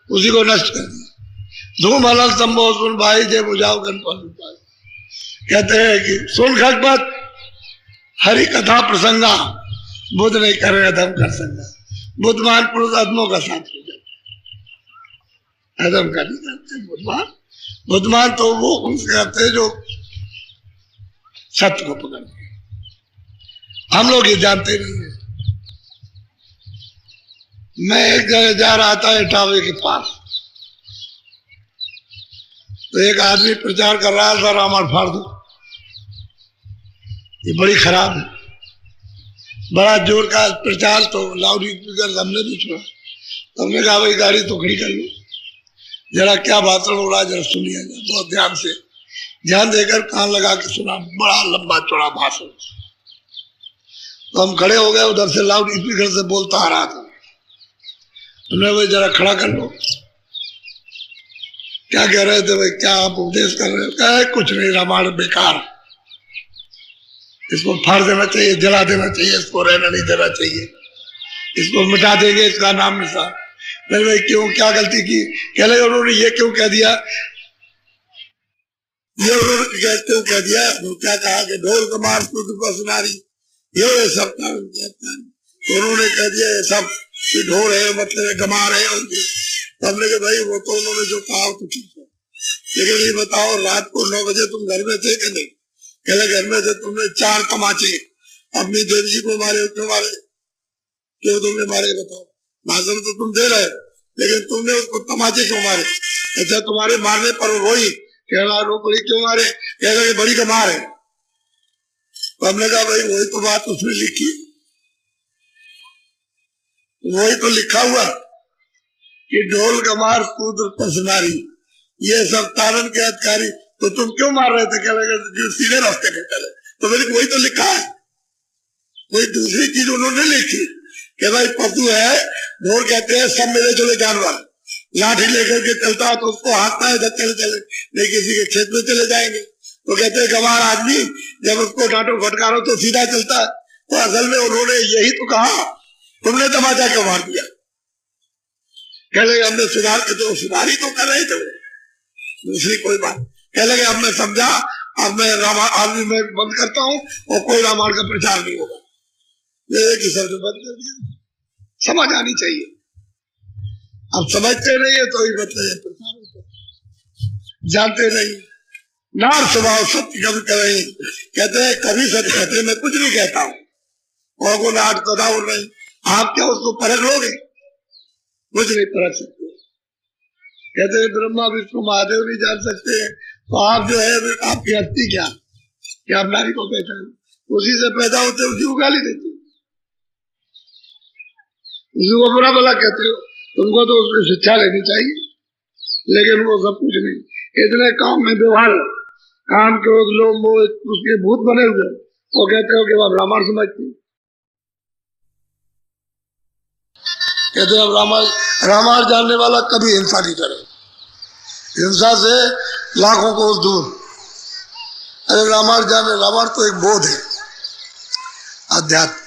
उसी को नष्ट कर दिया। धूम हलन संभव सुन भाई जय बुझाओ गणपत। कहते हैं कि सुन खगपत हरि कथा प्रसंगा बुद्ध नहीं करे अधम कर संगा। बुद्धमान पुरुष अधमों का साथ हो जाता है, अधम का नहीं करते बुद्धमान। बुद्धमान तो वो उनसे करते हैं जो सत्य को पकड़ते हैं। हम लोग ये जानते नहीं है। मैं एक जगह जा रहा था इटावे के पास, तो एक आदमी प्रचार कर रहा था रामायण फाड़ दो, ये बड़ी खराब है। बड़ा जोर का प्रचार, तो लाउड स्पीकर हमने भी सुना। तो हमने कहा भाई गाड़ी तो खड़ी कर लो, जरा क्या भाषण हो रहा है जरा सुनिए। बहुत ध्यान से ध्यान देकर कान लगा के सुना, बड़ा लंबा चौड़ा भाषण। तो हम खड़े हो गए, उधर से लाउड स्पीकर से बोलता आ रहा था। हमने भाई जरा खड़ा कर लो, क्या कह रहे थे भाई, क्या आप उपदेश कर रहे हो? क्या कुछ नहीं, रामायण बेकार, इसको फाड़ देना चाहिए, जला देना चाहिए, इसको रहना नहीं देना चाहिए, इसको मिटा देंगे इसका नाम निशान। मैंने भाई क्यों, क्या गलती की? कह रहे उन्होंने ये क्यों कह दिया, ये उन्होंने क्यों कह दिया? वो क्या कहा कि ढोल कमार पर सुनारी, ये सब उन्होंने कह दिया, ये सब ढोल है मतलब गमार है उनकी। हमने कहा भाई वो तो उन्होंने जो कहा तो ठीक है, लेकिन ये बताओ रात को 9 बजे तुम घर में थे कि नहीं? कहले घर में थे। तुमने 4 तमाचे अपनी देवी जी को मारे, क्यों मारे? क्यों तुमने मारे बताओ? भाषण तो तुम दे रहे, लेकिन तुमने उसको तमाचे क्यों मारे? अच्छा तुम्हारे मारने पर रोई, कह रहा रो बड़ी क्यों मारे? कह रहे बड़ी कमार है। तो हमने कहा भाई वही तो बात उसमें लिखी, वही तो लिखा हुआ कि ढोल कमार शूद्र पसनारी, ये सब तारण के अधिकारी, तो तुम क्यों मार रहे थे? कह रहे सीधे रास्ते पे चले। तो मेरे वही तो लिखा है। कोई दूसरी चीज उन्होंने लिखी कि भाई पशु है, ढोल कहते हैं सब मिले जुले जानवर, लाठी लेकर के चलता है तो उसको हाँकता है जब चले चले, नहीं किसी के खेत में चले जाएंगे। तो कहते हैं गंवार आदमी जब उसको डांटो फटकारो तो सीधा चलता है। तो असल में उन्होंने यही तो कहा, तुमने तमाचा क्यों मार दिया? कह लगे हमने सुधार के, तो सुधारी तो कर रहे थे, दूसरी कोई बात। कह लगे अब मैं समझा, अब मैं आदमी में बंद करता हूँ और कोई रामायण का प्रचार नहीं होगा। ये सब बंद कर दिया, समझ आनी चाहिए। अब समझते नहीं है तो ही बताइए प्रचार होता, जानते नहीं। नार स्वभाव सत्य कभी करें, कहते हैं कभी सत्य कहते, मैं कुछ नहीं कहता हूँ और को नाट कदा नहीं। आप क्या उसको परख लोगे? कुछ नहीं परख सकते। कहते हैं ब्रह्मा विष्णु महादेव नहीं जान सकते, तो आप जो है आपकी हस्ती क्या, क्या आप नारी को पहचान? उसी से पैदा होते, उसी को गाली देते, उसी को बुरा भला कहते हो। तुमको तो उसकी शिक्षा लेनी चाहिए, लेकिन वो सब कुछ नहीं। इतने काम में व्यवहार, काम क्रोध लोग मोह उसके भूत बने हुए, वो कहते हो कि आप रामायण समझते। कहते हैं रामायण जानने वाला कभी हिंसा नहीं करे, हिंसा से लाखों को दूर। अरे रामायण जाने, रामायण तो एक बोध है, अध्यात्म।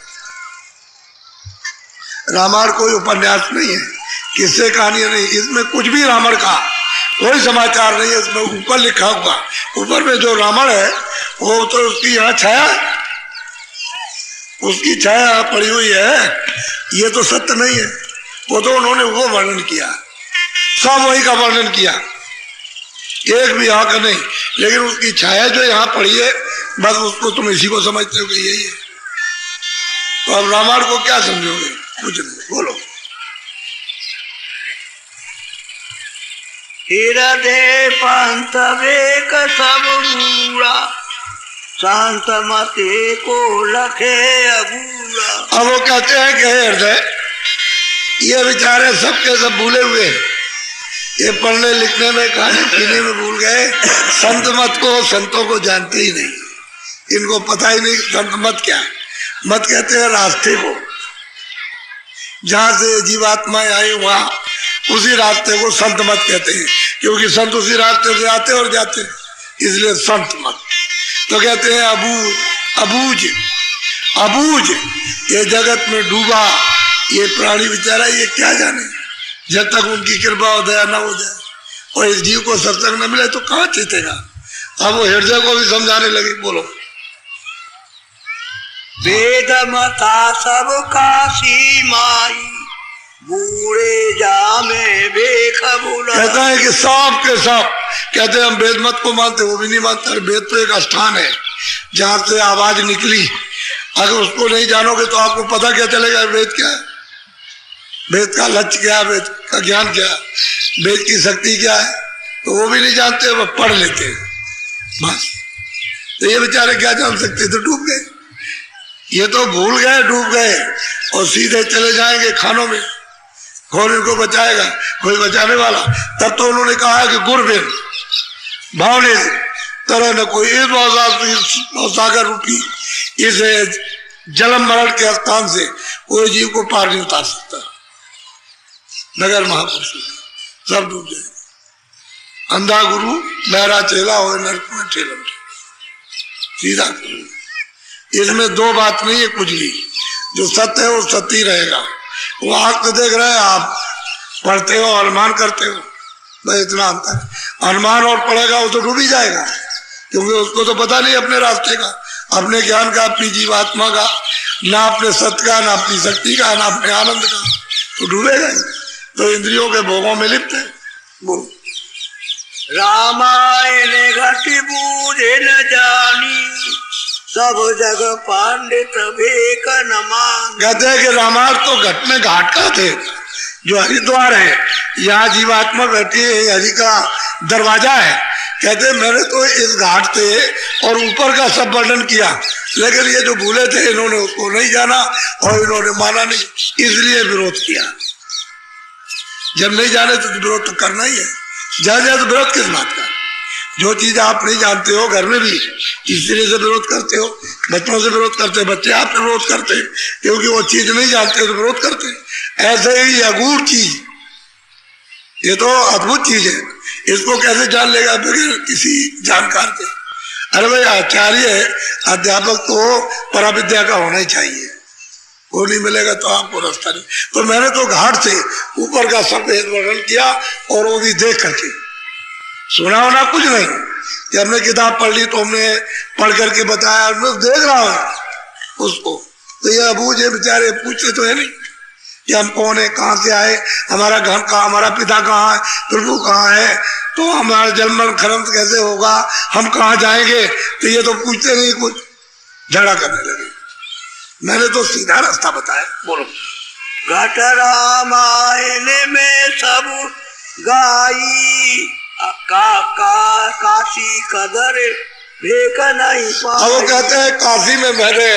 रामायण कोई उपन्यास नहीं है, किससे कहानी नहीं, इसमें कुछ भी रामायण का कोई समाचार नहीं है। इसमें ऊपर लिखा होगा, ऊपर में जो रामायण है वो तो उसकी यहाँ छाया, उसकी छाया पड़ी हुई है, ये तो सत्य नहीं है। वो तो उन्होंने वो वर्णन किया, सब वही का वर्णन किया, एक भी यहाँ का नहीं, लेकिन उसकी छाया जो यहाँ पड़ी है बस उसको तुम इसी को समझते हो कि यही है। तो अब रामायण को क्या समझोगे? कुछ नहीं, बोलो। हृदय पंथ वेक सब मूड़ा, शांत मते को लखे अबूरा। अब वो कहते हैं कि हृदय, ये बेचारे सबके सब भूले हुए, ये पढ़ने लिखने में खाने पीने में भूल गए, संत मत को, संतों को जानते ही नहीं, इनको पता ही नहीं संत मत क्या है। मत कहते हैं रास्ते को, जहां से जीवात्माएं आई वहां उसी रास्ते को संत मत कहते हैं, क्योंकि संत उसी रास्ते से आते और जाते, इसलिए संत मत। तो कहते हैं अबूझ, अबूझ ये जगत में डूबा ये प्राणी बेचारा, ये क्या जाने जब तक उनकी कृपा हो दया न हो जाए और इस जीव को सत्संग न मिले तो कहाँ चीतेगा। अब वो हृदय को भी समझाने लगी। बोलो। वेद मता सब काशी माई बूढ़े जामे बेख बुला। कहता है कि सब के सब कहते हैं हम वेद मत को मानते, वो भी नहीं मानते। वेद तो एक स्थान है जहां से आवाज निकली, अगर उसको नहीं जानोगे तो आपको पता क्या चलेगा वेद क्या है, वेद का लक्ष्य क्या है, वेद का ज्ञान क्या है, वेद की शक्ति क्या है, तो वो भी नहीं जानते, वो पढ़ लेते बस। तो ये बेचारे क्या जान सकते, तो डूब गए। ये तो भूल गए, डूब गए और सीधे चले जाएंगे खानों में। कौन इनको बचाएगा, कोई बचाने वाला। तब तो उन्होंने कहा कि गुरबिन भावने तरह न कोई इस सागर रूपी इस जलम मरण के स्थान से कोई जीव को पार नहीं उतार सकता। नगर महापुरुष सब डूब जाए। अंधा गुरु लहरा चेला हो नरक में ठेलम, सीधा करो। इसमें दो बात नहीं है कुछ भी। जो सत्य है वो सत्य ही रहेगा। वो आंख से देख रहे हैं, आप पढ़ते हो अनुमान करते हो, बस इतना अंतर। अनुमान और पढ़ेगा वो तो डूब ही जाएगा, क्योंकि उसको तो पता नहीं अपने रास्ते का, अपने ज्ञान का, अपनी जीवात्मा का, ना अपने सत्य का, ना अपनी शक्ति का, ना अपने आनंद का, तो डूबेगा ही। तो इंद्रियों के भोगों में लिप्त है। बोलो। रामायण घटी बूझे न जानी सब जग पांडित भेक न मान। कहते हैं कि रामायण तो घट में घाट का थे, जो हरिद्वार है, यहाँ जीवात्मा बैठी है, हरि का दरवाजा है। कहते मैंने तो इस घाट से और ऊपर का सब वर्णन किया, लेकिन ये जो भूले थे इन्होंने उसको नहीं जाना और इन्होंने माना नहीं, इसलिए विरोध किया। जब नहीं जाने तो विरोध तो करना ही है। जाए तो विरोध किस बात का। जो चीज आप नहीं जानते हो, घर में भी स्त्री से विरोध करते हो, बच्चों से विरोध करते हो, बच्चे आपसे विरोध करते हैं क्योंकि वो चीज नहीं जानते तो विरोध करते हैं। ऐसे ही अगूढ़ चीज, ये तो अद्भुत चीज है, इसको कैसे जान लेगा बगैर किसी जानकार के। अरे भाई आचार्य अध्यापक तो पराविद्या का होना ही चाहिए, वो नहीं मिलेगा तो आपको रास्ता नहीं। तो मैंने तो घाट से ऊपर का सफेद वर्णन किया और वो भी देख करके, सुना होना कुछ नहीं कि हमने किताब पढ़ ली तो हमने पढ़ करके बताया, मैं देख रहा हूं उसको। तो ये अबू जे बेचारे पूछते तो है नहीं कि हम कौन है, कहाँ से आए, हमारा घर कहाँ, हमारा पिता कहाँ है, प्रभु कहाँ है, तो हमारा जन्म मरण खरम कैसे होगा, हम कहाँ जाएंगे, तो ये तो पूछते नहीं, कुछ झगड़ा करने लगे। मैंने तो सीधा रास्ता बताया। बोलो। घट रामायण में सब गाई काशी कदर भेक नहीं पाई। वो कहते हैं काशी में मैंने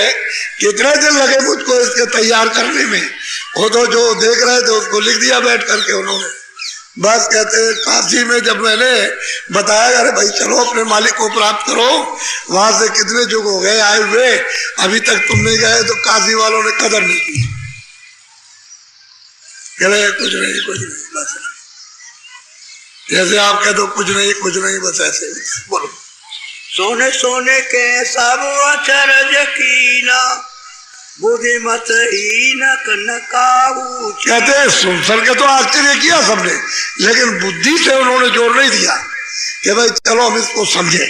कितने दिन लगे मुझको इसके तैयार करने में, वो तो जो देख रहे थे उसको लिख दिया बैठ करके उन्होंने। बस कहते हैं काशी में जब मैंने बताया अरे भाई चलो अपने मालिक को प्राप्त करो, वहां से कितने युग हो गए आए हुए, अभी तक तुम नहीं गए, तो काशी वालों ने कदर नहीं की। कहले कुछ नहीं बस जैसे आप कह दो कुछ नहीं बस ऐसे। बोलो। सोने सोने के सब अचरज कीना बुद्धिमत हीन कनकाऊ। कहते हैं सुन सर के तो आश्चर्य किया सबने, लेकिन बुद्धि से उन्होंने जोर नहीं दिया कि भाई चलो हम इसको समझे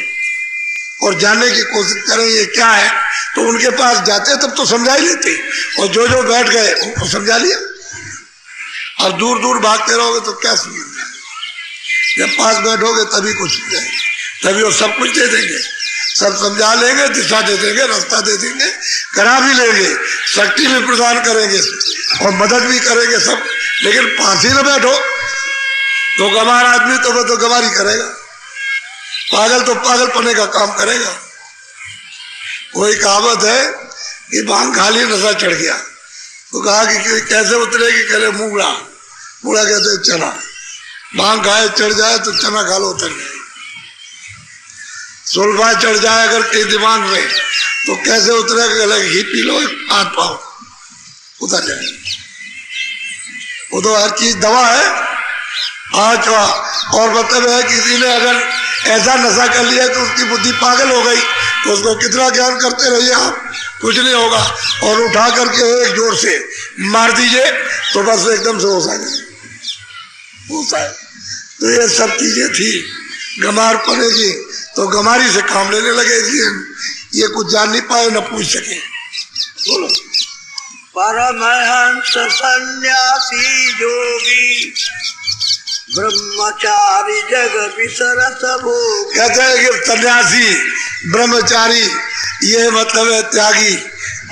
और जानने की कोशिश करें ये क्या है। तो उनके पास जाते तब तो समझा ही लेते, और जो जो बैठ गए उनको समझा लिया। और दूर दूर भागते रहोगे तो क्या समझ, जब पास बैठोगे तभी कुछ समझाएंगे, तभी वो सब कुछ दे देंगे, सब समझा लेंगे, दिशा दे देंगे, रास्ता दे देंगे, करा भी लेंगे, शक्ति भी प्रदान करेंगे और मदद भी करेंगे सब। लेकिन पास ही न बैठो तो गंवार आदमी तो वह तो गंवारी करेगा, पागल तो पागल पने का काम करेगा। वही कहावत है कि भांग खा ली नशा चढ़ गया, तो कहा कि कैसे उतरेगी, कहले मूंगड़ा, मूंगड़ा कहते चना, भांग खाए चढ़ जाए तो चना खा लो उतर जाए। सुल्फा चढ़ जाए अगर के दिमाग में तो कैसे उतरेगा, घी पी लो हाथ पाओ उतर जाए। वो तो हर चीज दवा है। आज और मतलब है किसी ने अगर ऐसा नशा कर लिया तो उसकी बुद्धि पागल हो गई, तो उसको कितना ज्ञान करते रहिए आप, कुछ नहीं होगा। और उठा करके एक जोर से मार दीजिए तो बस एकदम से हो जाएगा। पूछा है। तो ये सब चीजें थी। गमार पड़ेगी तो गमारी से काम लेने लगे, इसलिए ये कुछ जान नहीं पाए न पूछ सके। बोलो। परमहंस सन्यासी जोगी ब्रह्मचारी जग विसरत भोग। कहते हैं कि सन्यासी ब्रह्मचारी ये मतलब है त्यागी,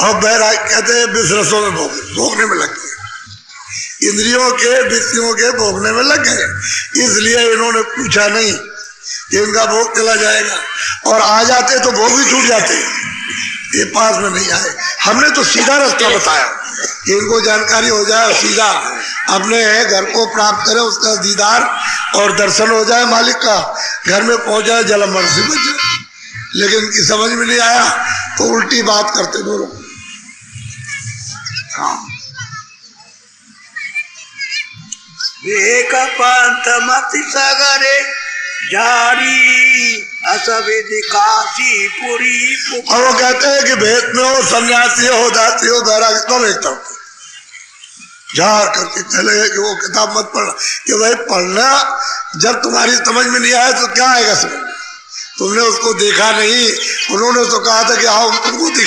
और बैराग कहते हैं विसरसों में भोगने में लग गए, इंद्रियों के विषयों के भोगने में लग गए। इसलिए इन्होंने पूछा नहीं कि इनका भोग चला जाएगा, और आ जाते तो भोग भी छूट जाते, ये पास में नहीं आए। हमने तो सीधा रास्ता बताया कि इनको जानकारी हो जाए, सीधा अपने घर को प्राप्त करे, उसका दीदार और दर्शन हो जाए मालिक का, घर में पहुंच जाए, जलमरण से बच जाए। लेकिन इनकी समझ में नहीं आया तो उल्टी बात करते बोलो। हाँ, विवेक पंथ मति सगरे जारी असविधि काशी पुरी। और वो कहते हैं कि भेद में हो, सन्यासी हो, दासी हो, बैरागी, तुम एक तरफ झाड़ करके चले कि वो किताब मत पढ़ना। कि भाई पढ़ना जब तुम्हारी समझ में नहीं आया तो क्या आएगा समझ में? तुमने उसको देखा नहीं, उन्होंने तो कहा था कि आओ तुमको दिखा